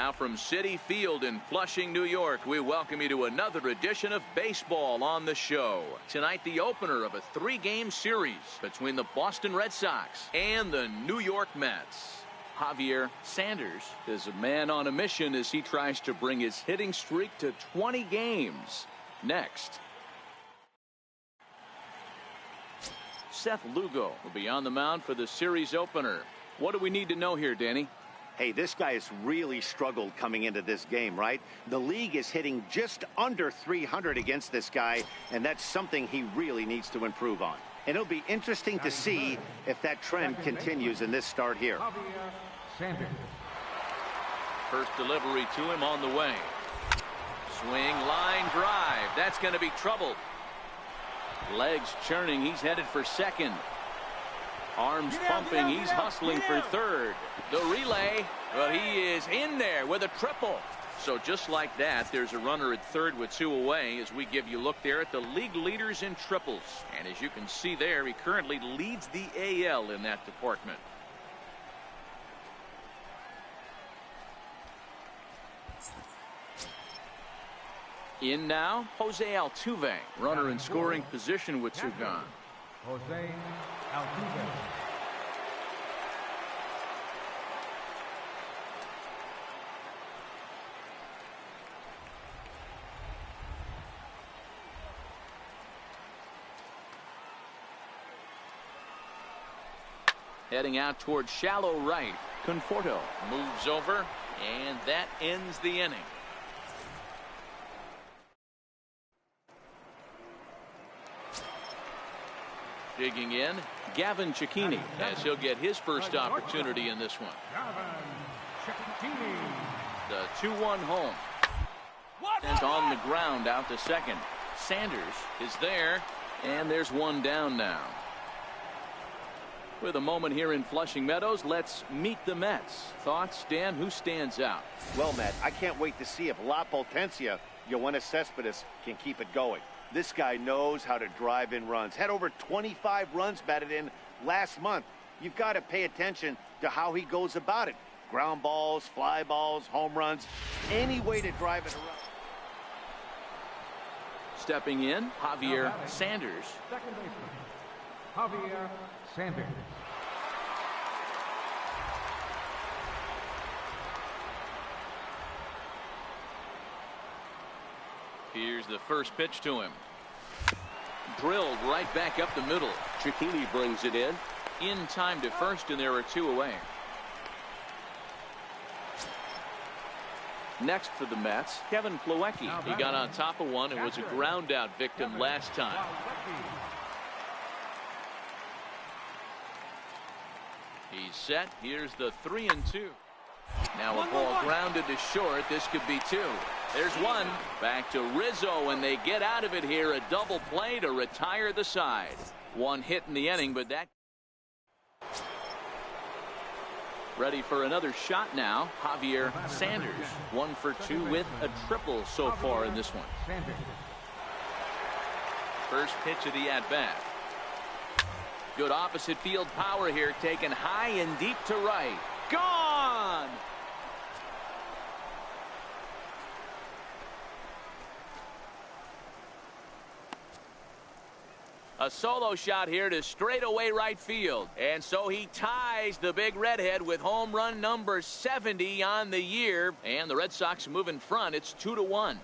Now from Citi Field in Flushing, New York, we welcome you to another edition of Baseball on the Show. Tonight, the opener of a 3-game series between the Boston Red Sox and the New York Mets. Xavier Sanders is a man on a mission as he tries to bring his hitting streak to 20 games. Next. Seth Lugo will be on the mound for the series opener. What do we need to know here, Danny? Hey, this guy has really struggled coming into this game, right? The league is hitting just under 300 against this guy, and that's something he really needs to improve on. And it'll be interesting to see if that trend continues in this start here. First delivery to him on the way. Swing, line drive. That's going to be trouble. Legs churning. He's headed for second. Arms pumping. He's hustling for third. The relay, but he is in there with a triple. So just like that, there's a runner at third with 2 away as we give you a look there at the league leaders in triples. And as you can see there, he currently leads the AL in that department. In now, Jose Altuve, runner in scoring position with 2 gone. Jose Altuve. Heading out towards shallow right. Conforto moves over, and that ends the inning. Digging in, Gavin Cecchini, as he'll get his first opportunity in this one. The 2-1 home. And on the ground out to second. Sanders is there, and there's one down now. With a moment here in Flushing Meadows, let's meet the Mets. Thoughts, Dan? Who stands out? Well, Matt, I can't wait to see if La Potencia, Yoenis Cespedes, can keep it going. This guy knows how to drive in runs. Had over 25 runs batted in last month. You've got to pay attention to how he goes about it. Ground balls, fly balls, home runs, any way to drive it around. Stepping in, Xavier Sanders. Second baseman, Xavier Sanders. Here's the first pitch to him. Drilled right back up the middle. Cecchini brings it in time to first, and there are 2 away. Next for the Mets, Kevin Plawecki. He got on top of one and was a ground out victim last time. He's set. Here's the 3-2. Now a ball grounded to short. This could be 2. There's one. Back to Rizzo, and they get out of it here. A double play to retire the side. 1 hit in the inning, but that. Ready for another shot now. Xavier Sanders. 1 for 2 with a triple so far in this one. First pitch of the at-bat. Good opposite field power here, taken high and deep to right. Gone! A solo shot here to straightaway right field. And so he ties the big redhead with home run number 70 on the year. And the Red Sox move in front. It's 2-1.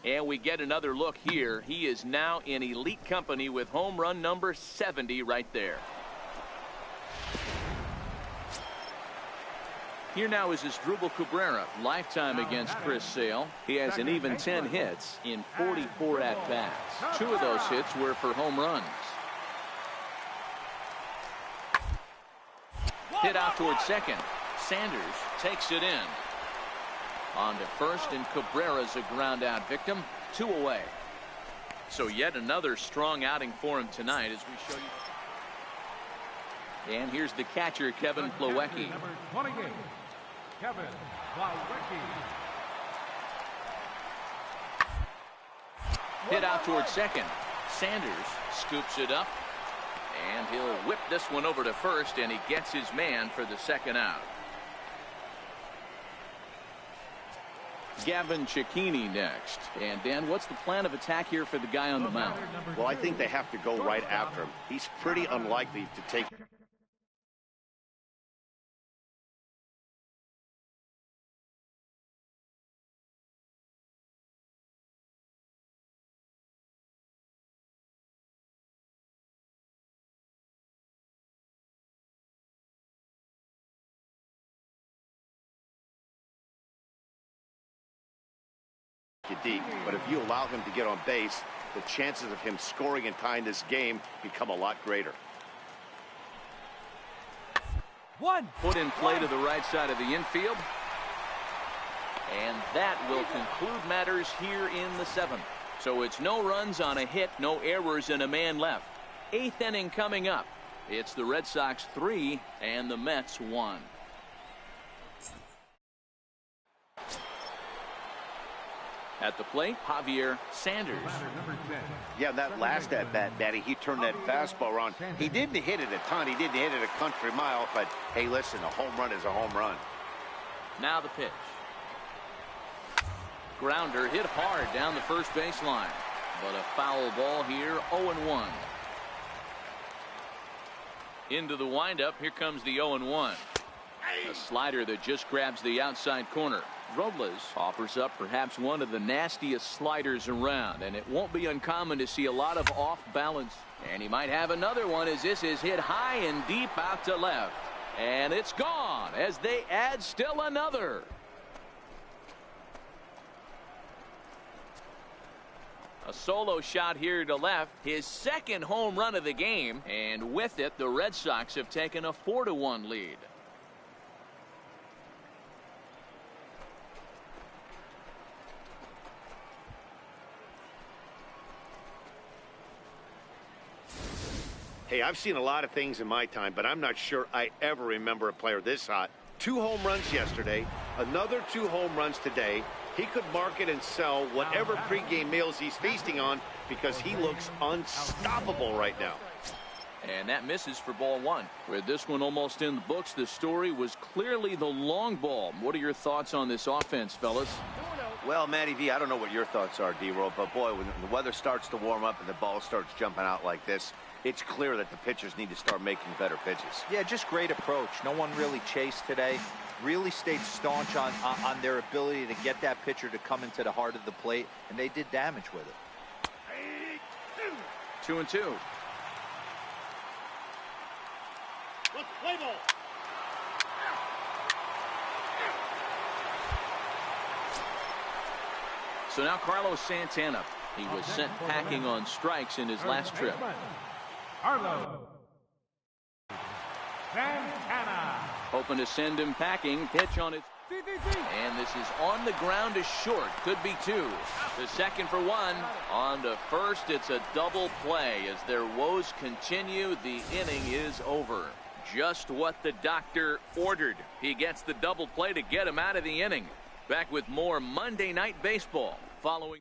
And we get another look here. He is now in elite company with home run number 70 right there. Here now is Asdrubal Cabrera, lifetime against Chris Sale. He has an even 10 hits in 44 at-bats. 2 of those hits were for home runs. Hit out towards second. Sanders takes it in. On to first, and Cabrera's a ground out victim. 2 away. So yet another strong outing for him tonight as we show you. And here's the catcher, Kevin Plawecki. Number 28, Kevin Plawecki. Hit out towards second. Sanders scoops it up, and he'll whip this one over to first, and he gets his man for the second out. Gavin Cicchini next. And Dan, what's the plan of attack here for the guy on the mound? Well, I think they have to go right after him. He's pretty unlikely to take you deep, but if you allow him to get on base, the chances of him scoring and tying this game become a lot greater. Put in play to the right side of the infield. And that will conclude matters here in the seventh. So it's no runs on a hit, no errors, and a man left. Eighth inning coming up. It's the Red Sox 3 and the Mets 1. At the plate, Xavier Sanders. Yeah, that last at-bat, Matty, he turned that fastball around. He didn't hit it a ton. He didn't hit it a country mile, but hey, listen, a home run is a home run. Now the pitch. Grounder hit hard down the first baseline, but a foul ball here, 0-1. Into the windup, here comes the 0-1. A slider that just grabs the outside corner. Robles offers up perhaps one of the nastiest sliders around, and it won't be uncommon to see a lot of off balance. And he might have another one as this is hit high and deep out to left. And it's gone as they add still another. A solo shot here to left, his second home run of the game, and with it the Red Sox have taken a 4-1 lead. Hey, I've seen a lot of things in my time, but I'm not sure I ever remember a player this hot. 2 home runs yesterday, another 2 home runs today. He could market and sell whatever pregame meals he's feasting on because he looks unstoppable right now. And that misses for ball 1. With this one almost in the books, the story was clearly the long ball. What are your thoughts on this offense, fellas? Well, Matty V, I don't know what your thoughts are, D-Roll, but boy, when the weather starts to warm up and the ball starts jumping out like this, it's clear that the pitchers need to start making better pitches. Yeah, just great approach. No one really chased today. Really stayed staunch on their ability to get that pitcher to come into the heart of the plate, and they did damage with it. 2-2. Play ball. So now Carlos Santana. He was sent packing on strikes in his last trip. Carlos Santana. Hoping to send him packing. Pitch on it. And this is on the ground to short. Could be 2. The second for 1. On to first. It's a double play. As their woes continue, the inning is over. Just what the doctor ordered. He gets the double play to get him out of the inning. Back with more Monday Night Baseball following.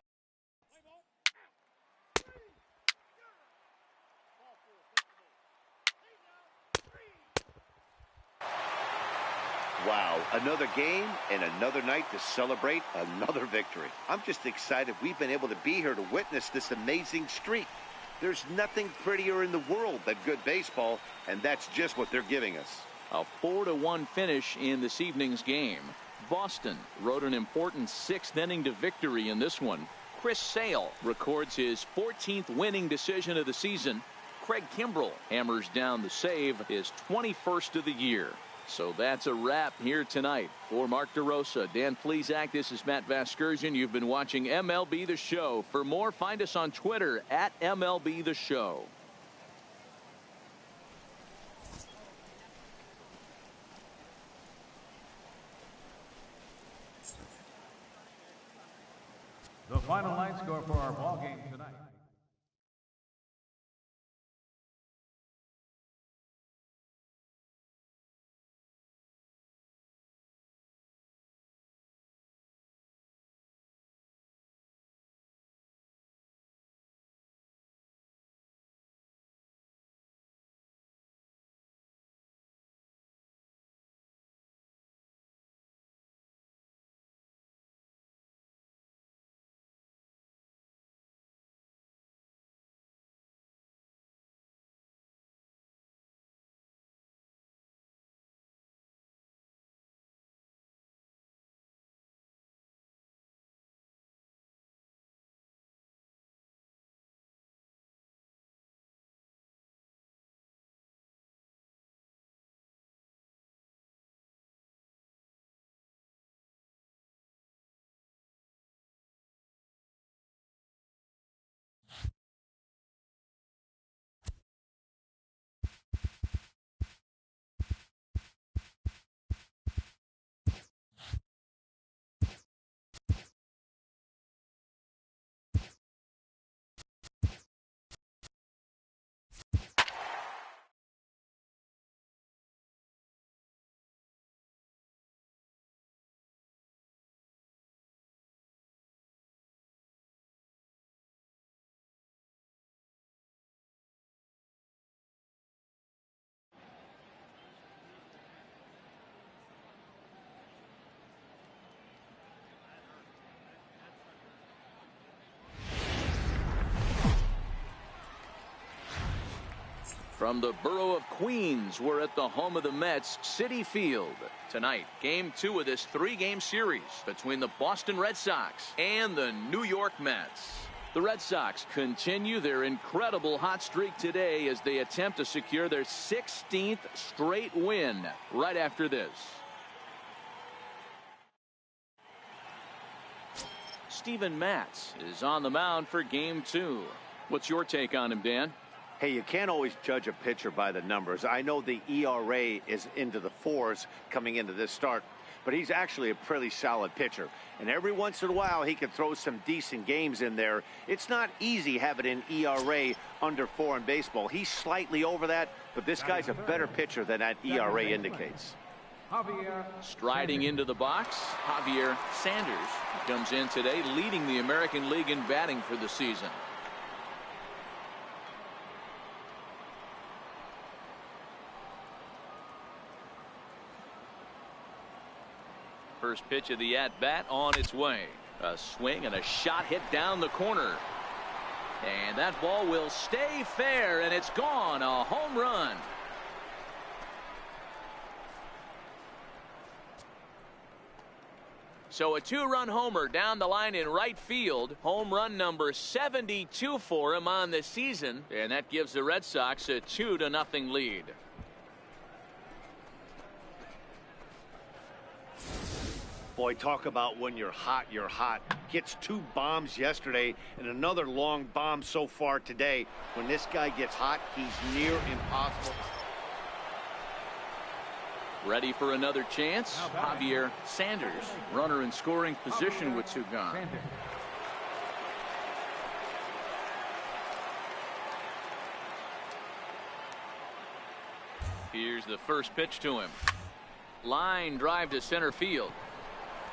Wow, another game and another night to celebrate another victory. I'm just excited we've been able to be here to witness this amazing streak. There's nothing prettier in the world than good baseball, and that's just what they're giving us. A 4-1 finish in this evening's game. Boston wrote an important 6th inning to victory in this one. Chris Sale records his 14th winning decision of the season. Craig Kimbrell hammers down the save, his 21st of the year. So that's a wrap here tonight. For Mark DeRosa, Dan Plesac, this is Matt Vasgersian. You've been watching MLB The Show. For more, find us on Twitter at MLB The Show. The final line score for our ball game tonight. From the borough of Queens, we're at the home of the Mets, Citi Field. Tonight, Game 2 of this 3-game series between the Boston Red Sox and the New York Mets. The Red Sox continue their incredible hot streak today as they attempt to secure their 16th straight win right after this. Steven Matz is on the mound for Game 2. What's your take on him, Dan? Hey, you can't always judge a pitcher by the numbers. I know the ERA is into the 4s coming into this start, but he's actually a pretty solid pitcher. And every once in a while, he can throw some decent games in there. It's not easy having an ERA under 4 in baseball. He's slightly over that, but this guy's a better pitcher than that ERA indicates. Striding into the box, Xavier Sanders comes in today, leading the American League in batting for the season. First pitch of the at-bat on its way. A swing and a shot hit down the corner. And that ball will stay fair, and it's gone. A home run. So a 2-run homer down the line in right field. Home run number 72 for him on the season. And that gives the Red Sox a 2-0 lead. Boy, talk about when you're hot, you're hot. Gets 2 bombs yesterday and another long bomb so far today. When this guy gets hot, he's near impossible. Ready for another chance? Xavier Sanders, runner in scoring position with 2 gone. Here's the first pitch to him. Line drive to center field.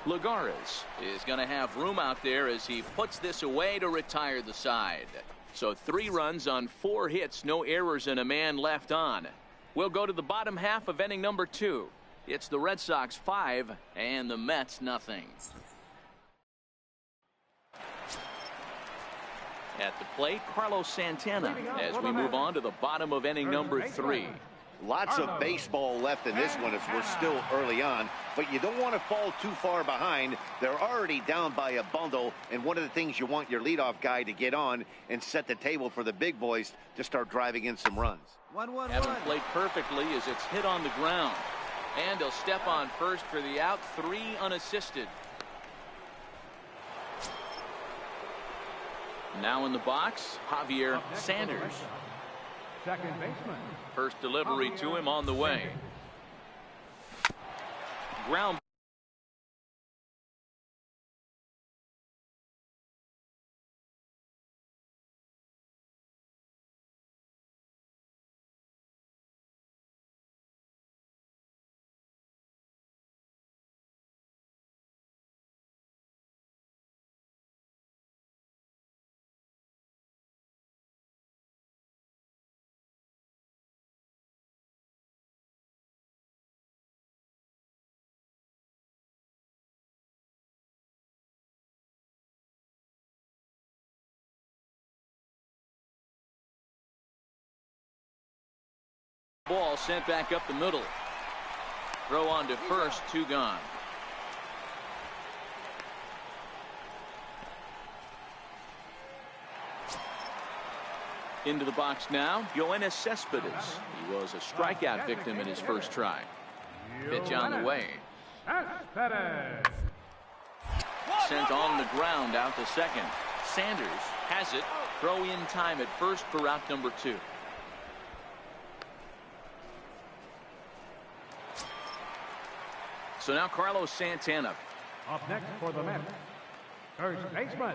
Lagares is going to have room out there as he puts this away to retire the side. So 3 runs on 4 hits, no errors, and a man left on. We'll go to the bottom half of inning number 2. It's the Red Sox 5 and the Mets nothing. At the plate, Carlos Santana as we move on to the bottom of inning number 3. Lots of baseball left in this one as we're still early on, but you don't want to fall too far behind. They're already down by a bundle, and one of the things you want your leadoff guy to get on and set the table for the big boys to start driving in some runs. Haven't played perfectly as it's hit on the ground, and he'll step on first for the out. 3 unassisted. Now in the box, Xavier Sanders. Second baseman. First delivery to him on the way. Ground. Ball sent back up the middle. Throw on to first, 2 gone. Into the box now, Yoenis Cespedes. He was a strikeout victim in his first try. Pitch on the way. Sent on the ground out to second. Sanders has it. Throw in time at first for out number 2. So now Carlos Santana. Up next for the Mets, first baseman,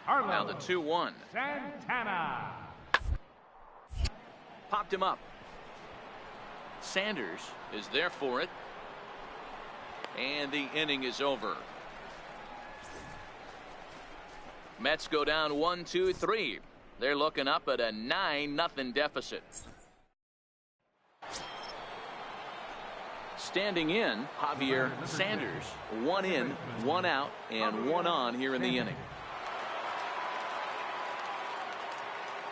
Carlos. Now the 2-1. Santana. Popped him up. Sanders is there for it. And the inning is over. Mets go down 1-2-3. They're looking up at a 9-0 deficit. Standing in, Xavier Sanders. 1 in, 1 out, and 1 on here in the inning.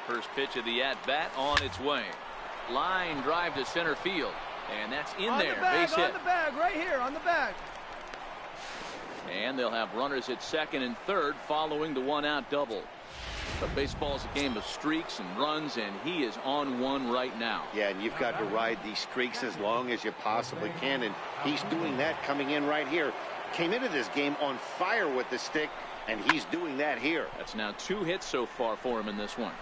First pitch of the at-bat on its way. Line drive to center field. And that's in on there. The bag, base hit. On the bag, right here, on the bag. And they'll have runners at second and third following the one-out double. But baseball's a game of streaks and runs, and he is on one right now. Yeah, and you've got to ride these streaks as long as you possibly can, and he's doing that coming in right here. Came into this game on fire with the stick, and he's doing that here. That's now 2 hits so far for him in this one.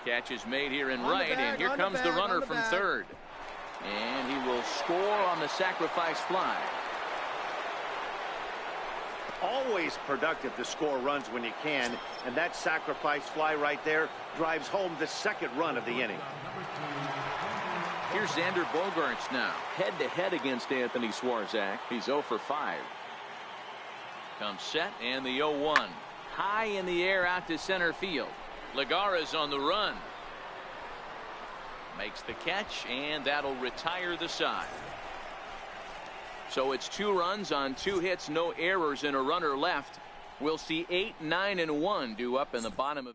Catch is made here in right, and here comes the runner from third. And he will score on the sacrifice fly. Always productive to score runs when you can, and that sacrifice fly right there drives home the second run of the inning. Here's Xander Bogaerts now, head-to-head against Anthony Swarzak. He's 0 for 5. Comes set, and the 0-1. High in the air out to center field. Lagara's on the run. Makes the catch, and that'll retire the side. So it's 2 runs on 2 hits, no errors, and a runner left. We'll see 8, 9, and 1 due up in the bottom of.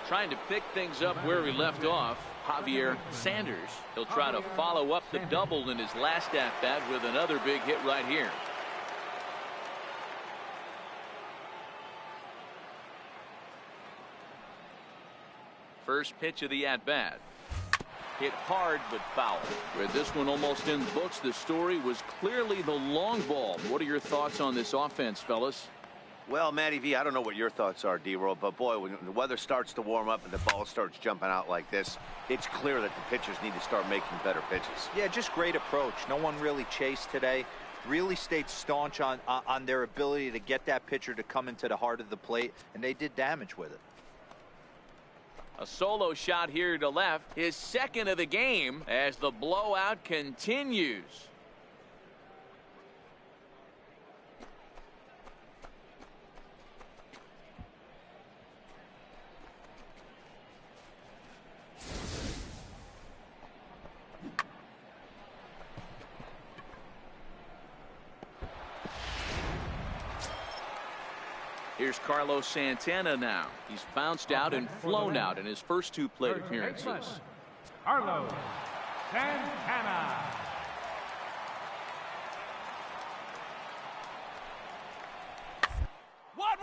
Trying to pick things up where we left off, Xavier Sanders. He'll try to follow up the double in his last at-bat with another big hit right here. First pitch of the at-bat. Hit hard but foul. With this one almost in the books, the story was clearly the long ball. What are your thoughts on this offense, fellas? Well, Matty V, I don't know what your thoughts are, D-Roll, but boy, when the weather starts to warm up and the ball starts jumping out like this, it's clear that the pitchers need to start making better pitches. Yeah, just great approach. No one really chased today. Really stayed staunch on their ability to get that pitcher to come into the heart of the plate, and they did damage with it. A solo shot here to left, his second of the game as the blowout continues. Here's Carlos Santana now. He's bounced out and flown out in his first 2 plate appearances. Carlos Santana.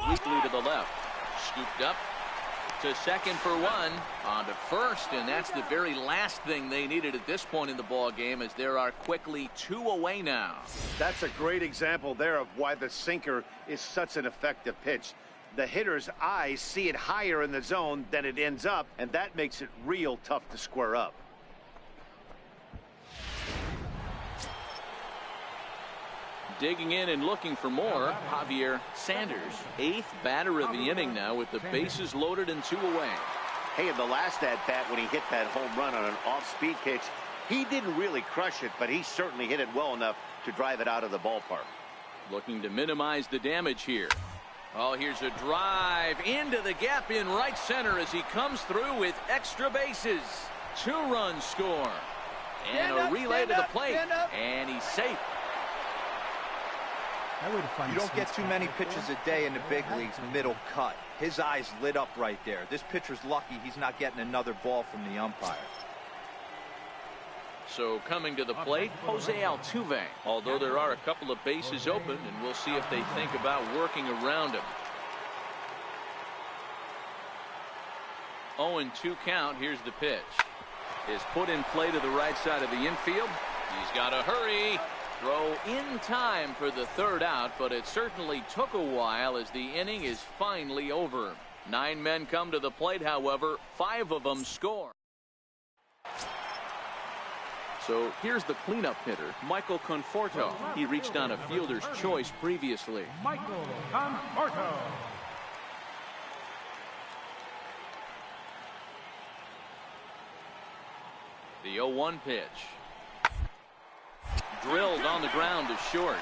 Weakly to the left. Scooped up to second for 1. On to first, and that's the very last thing they needed at this point in the ball game, as there are quickly 2 away now. That's a great example there of why the sinker is such an effective pitch. The hitter's eyes see it higher in the zone than it ends up, and that makes it real tough to square up. Digging in and looking for more, Xavier Sanders, 8th batter of the inning now with the bases loaded and 2 away. Hey, in the last at-bat when he hit that home run on an off-speed pitch, he didn't really crush it, but he certainly hit it well enough to drive it out of the ballpark. Looking to minimize the damage here. Oh, here's a drive into the gap in right center as he comes through with extra bases. 2-run score. And a relay to the plate. And he's safe. You don't get too many pitches a day in the big leagues middle cut. His eyes lit up right there. This pitcher's lucky he's not getting another ball from the umpire. So coming to the plate, Jose Altuve. Although there are a couple of bases open, and we'll see if they think about working around him. 0-2 count. Here's the pitch. Is put in play to the right side of the infield. He's got to hurry. Throw in time for the 3rd out, but it certainly took a while as the inning is finally over. 9 men come to the plate, however, 5 of them score. So here's the cleanup hitter, Michael Conforto. He reached on a fielder's choice previously. Michael Conforto. The 0-1 pitch. Drilled on the ground to short.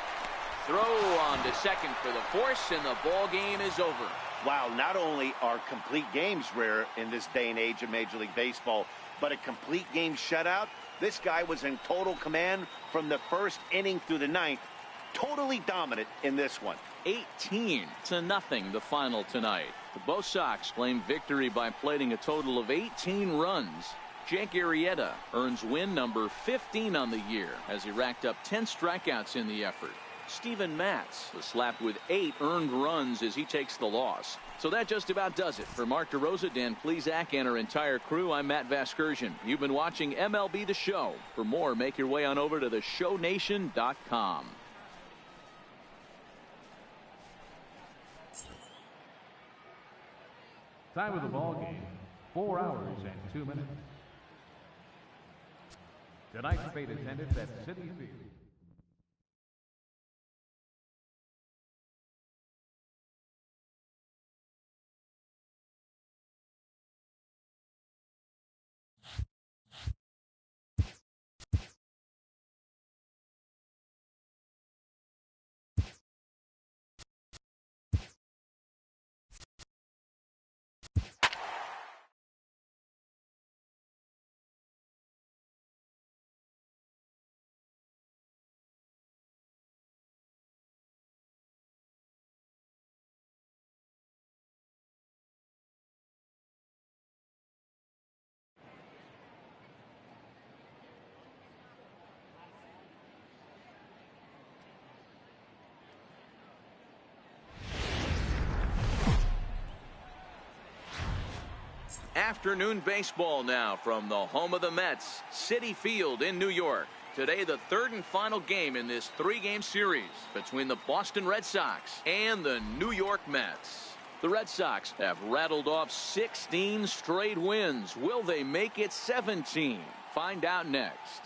Throw on to second for the force, and the ball game is over. Wow, not only are complete games rare in this day and age of Major League Baseball, but a complete game shutout. This guy was in total command from the 1st inning through the 9th. totally dominant in this one. 18-0 the final tonight. The Bo Sox claim victory by plating a total of 18 runs. Jake Arrieta earns win number 15 on the year as he racked up 10 strikeouts in the effort. Steven Matz was slapped with 8 earned runs as he takes the loss. So that just about does it. For Mark DeRosa, Dan Plesac, and our entire crew, I'm Matt Vasgersian. You've been watching MLB The Show. For more, make your way on over to theshownation.com. Time of the ball game, 4 hours and 2 minutes. Tonight's fate attendance at City Field. Afternoon baseball now from the home of the Mets, Citi Field in New York. Today, the third and final game in this 3-game series between the Boston Red Sox and the New York Mets. The Red Sox have rattled off 16 straight wins. Will they make it 17? Find out next.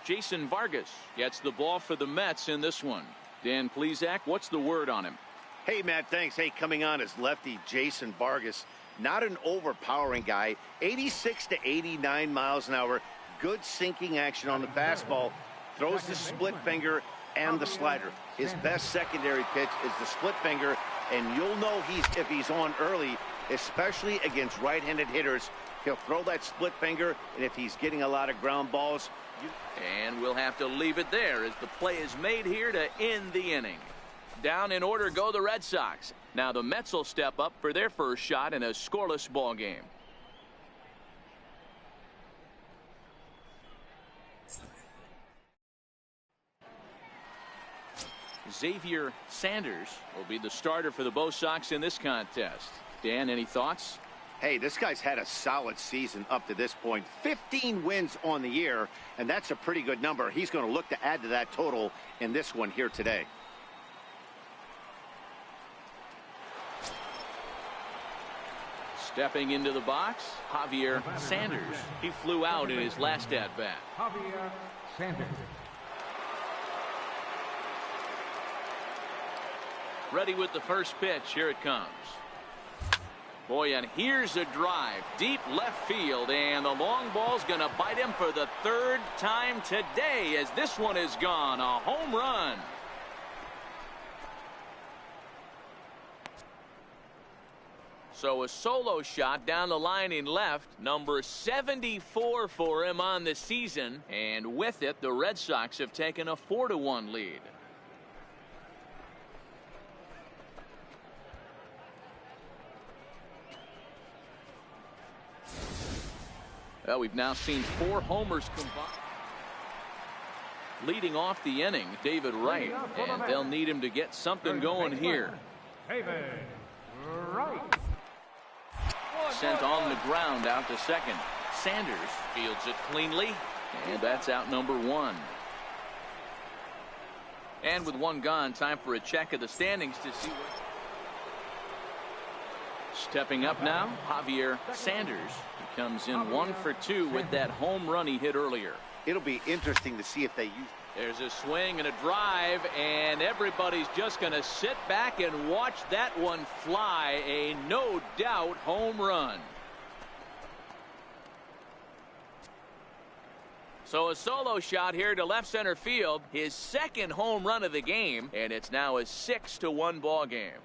Jason Vargas gets the ball for the Mets in this one. Dan Plesac, what's the word on him? Hey, Matt, thanks. Hey, coming on is lefty Jason Vargas. Not an overpowering guy. 86 to 89 miles an hour. Good sinking action on the fastball. Throws the split finger and the slider. His best secondary pitch is the split finger, and you'll know if he's on early, especially against right-handed hitters. He'll throw that split finger, and if he's getting a lot of ground balls. And we'll have to leave it there as the play is made here to end the inning. Down in order go the Red Sox. Now the Mets will step up for their first shot in a scoreless ball game. Xavier Sanders will be the starter for the Bo Sox in this contest. Dan, any thoughts? Hey, this guy's had a solid season up to this point. 15 wins on the year, and that's a pretty good number. He's going to look to add to that total in this one here today. Stepping into the box, Xavier Sanders. He flew out in his last at-bat. Xavier Sanders. Ready with the first pitch. Here it comes. Boy, and here's a drive. Deep left field, and the long ball's going to bite him for the third time today as this one is gone. A home run. So a solo shot down the line in left, number 74 for him on the season, and with it the Red Sox have taken a 4-1 lead. Well, we've now seen 4 homers combined. Leading off the inning, David Wright, and they'll need him to get something going here. David Wright. Sent on the ground out to second. Sanders fields it cleanly, and that's out number 1. And with 1 gone, time for a check of the standings to see what. Stepping up now, Xavier Sanders. He comes in 1 for 2 with that home run he hit earlier. It'll be interesting to see if they use. There's a swing and a drive, and everybody's just going to sit back and watch that one fly. A no doubt home run. So a solo shot here to left center field, his second home run of the game, and it's now a 6-1 ball game.